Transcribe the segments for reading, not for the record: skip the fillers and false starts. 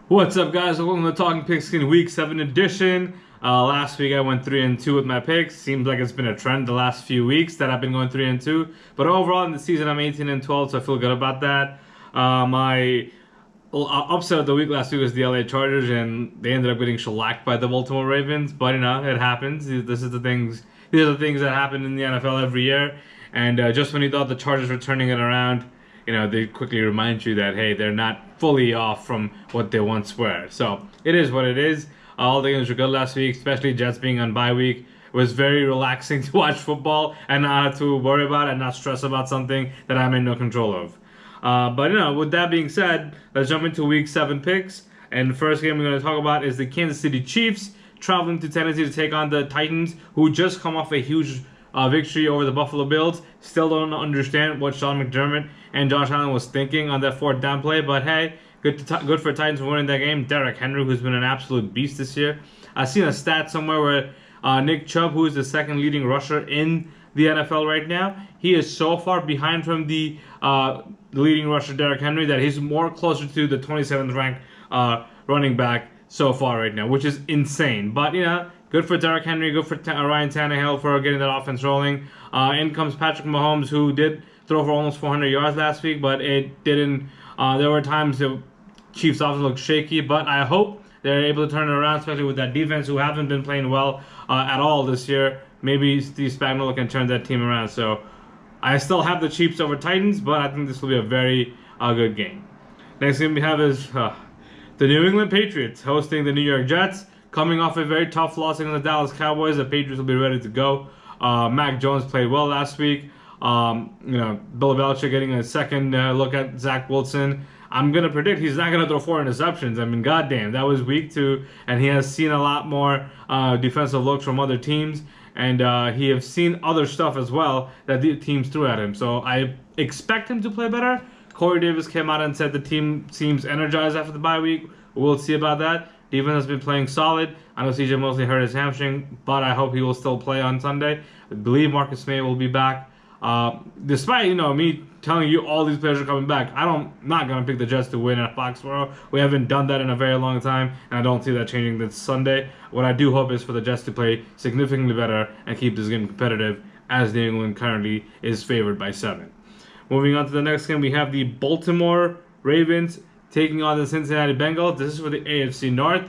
What's up, guys? Welcome to Talking Pigskin Week 7 edition. Last week I went 3-2 with my picks. Seems like it's been a trend the last few weeks that I've been going 3-2. But overall in the season I'm 18-12, so I feel good about that. My upset of the week last week was the LA Chargers, and they ended up getting shellacked by the Baltimore Ravens. But you know, it happens. These are the things that happen in the NFL every year. And just when you thought the Chargers were turning it around, you know, they quickly remind you that, hey, they're not fully off from what they once were. So it is what it is. All the games were good last week, especially Jets being on bye week. It was very relaxing to watch football and not have to worry about and not stress about something that I'm in no control of. But, you know, with that being said, let's jump into Week 7 picks. And the first game we're going to talk about is the Kansas City Chiefs traveling to Tennessee to take on the Titans, who just come off a huge victory over the Buffalo Bills. Still don't understand what Sean McDermott and Josh Allen was thinking on that fourth down play, but hey, good for Titans for winning that game. Derrick Henry, who's been an absolute beast this year. I've seen a stat somewhere where Nick Chubb, who is the second leading rusher in the NFL right now, he is so far behind from the leading rusher Derrick Henry that he's more closer to the 27th ranked running back so far right now, which is insane. But you know, good for Derrick Henry, good for Ryan Tannehill for getting that offense rolling. In comes Patrick Mahomes, who did throw for almost 400 yards last week, but it didn't. There were times the Chiefs' offense looked shaky, but I hope they're able to turn it around, especially with that defense, who haven't been playing well at all this year. Maybe Steve Spagnuolo can turn that team around. So I still have the Chiefs over Titans, but I think this will be a very good game. Next game we have is the New England Patriots hosting the New York Jets. Coming off a very tough loss against the Dallas Cowboys, the Patriots will be ready to go. Mac Jones played well last week. You know, Bill Belichick getting a second look at Zach Wilson. I'm going to predict he's not going to throw 4 interceptions. I mean, goddamn, that was week 2, and he has seen a lot more defensive looks from other teams, and he has seen other stuff as well that the teams threw at him. So I expect him to play better. Corey Davis came out and said the team seems energized after the bye week. We'll see about that. Defense has been playing solid. I know CJ Mosley hurt his hamstring, but I hope he will still play on Sunday. I believe Marcus May will be back. Despite, you know, me telling you all these players are coming back, I'm not going to pick the Jets to win at Foxborough. We haven't done that in a very long time, and I don't see that changing this Sunday. What I do hope is for the Jets to play significantly better and keep this game competitive, as New England currently is favored by 7. Moving on to the next game, we have the Baltimore Ravens taking on the Cincinnati Bengals. This is for the AFC North.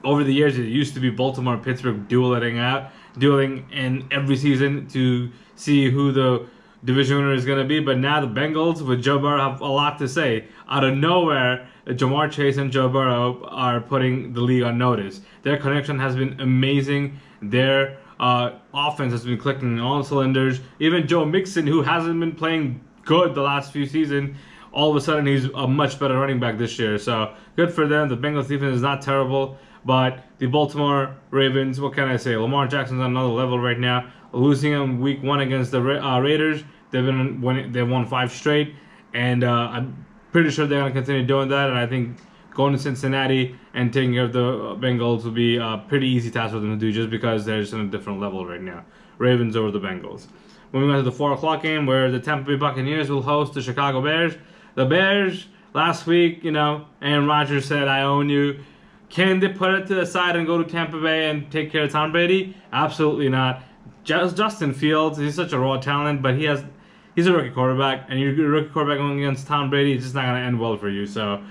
Over the years, it used to be Baltimore and Pittsburgh dueling in every season to see who the division winner is going to be. But now the Bengals with Joe Burrow have a lot to say. Out of nowhere, Jamar Chase and Joe Burrow are putting the league on notice. Their connection has been amazing. Their offense has been clicking on all cylinders. Even Joe Mixon, who hasn't been playing good the last few seasons, all of a sudden he's a much better running back this year. So good for them. The Bengals defense is not terrible. But the Baltimore Ravens, what can I say? Lamar Jackson's on another level right now. Losing in week 1 against the Raiders, they've won 5 straight, and I'm pretty sure they're going to continue doing that. And I think going to Cincinnati and taking care of the Bengals will be a pretty easy task for them to do, just because they're just on a different level right now. Ravens over the Bengals. Moving on to the 4 o'clock game, where the Tampa Bay Buccaneers will host the Chicago Bears. The Bears, last week, you know, Aaron Rodgers said, "I own you." Can they put it to the side and go to Tampa Bay and take care of Tom Brady? Absolutely not. Justin Fields, he's such a raw talent, but he's a rookie quarterback, and you're a rookie quarterback going against Tom Brady, it's just not going to end well for you. So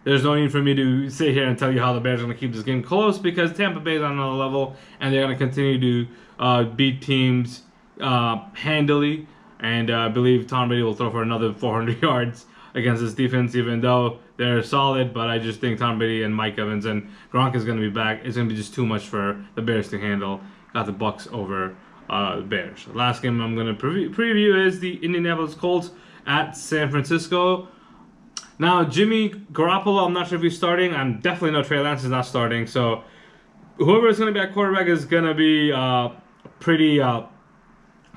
there's no need for me to sit here and tell you how the Bears are going to keep this game close, because Tampa Bay is on another level, and they're going to continue to beat teams handily. And I believe Tom Brady will throw for another 400 yards against this defense, even though they're solid. But I just think Tom Brady and Mike Evans and Gronk is going to be back. It's going to be just too much for the Bears to handle. Got the Bucs over the Bears. The last game I'm going to preview is the Indianapolis Colts at San Francisco. Now, Jimmy Garoppolo, I'm not sure if he's starting. I'm definitely know Trey Lance is not starting. So whoever is going to be at quarterback is going to be pretty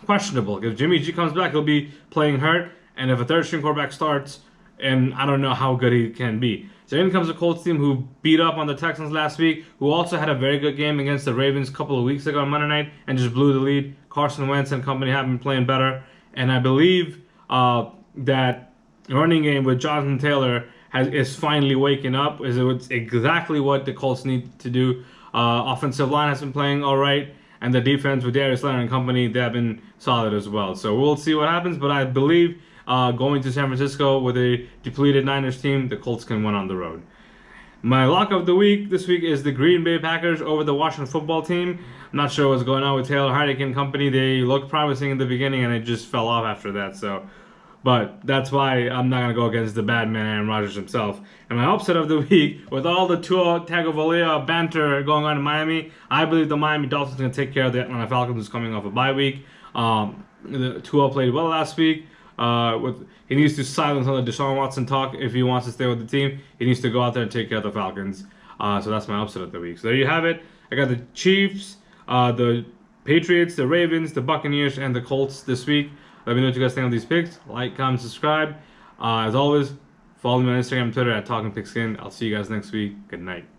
questionable. If Jimmy G comes back, he'll be playing hurt. And if a third-string quarterback starts, and I don't know how good he can be. So in comes the Colts team, who beat up on the Texans last week, who also had a very good game against the Ravens a couple of weeks ago on Monday night and just blew the lead. Carson Wentz and company have been playing better. And I believe that running game with Jonathan Taylor is finally waking up. It's exactly what the Colts need to do. Offensive line has been playing all right, and the defense with Darius Leonard and company, they have been solid as well. So we'll see what happens, but I believe going to San Francisco with a depleted Niners team, the Colts can win on the road. My lock of the week this week is the Green Bay Packers over the Washington football team. I'm not sure what's going on with Taylor Heinicke and company. They looked promising in the beginning, and it just fell off after that. But that's why I'm not going to go against the bad man Aaron Rodgers himself. And my upset of the week, with all the Tua Tagovailoa banter going on in Miami, I believe the Miami Dolphins are going to take care of the Atlanta Falcons, who's coming off a bye week. Tua played well last week. He needs to silence all the Deshaun Watson talk if he wants to stay with the team. He needs to go out there and take care of the Falcons. So that's my upset of the week. So there you have it. I got the Chiefs, the Patriots, the Ravens, the Buccaneers, and the Colts this week. Let me know what you guys think of these picks. Like, comment, subscribe. As always, follow me on Instagram and Twitter at Talking Pigskin. I'll see you guys next week. Good night.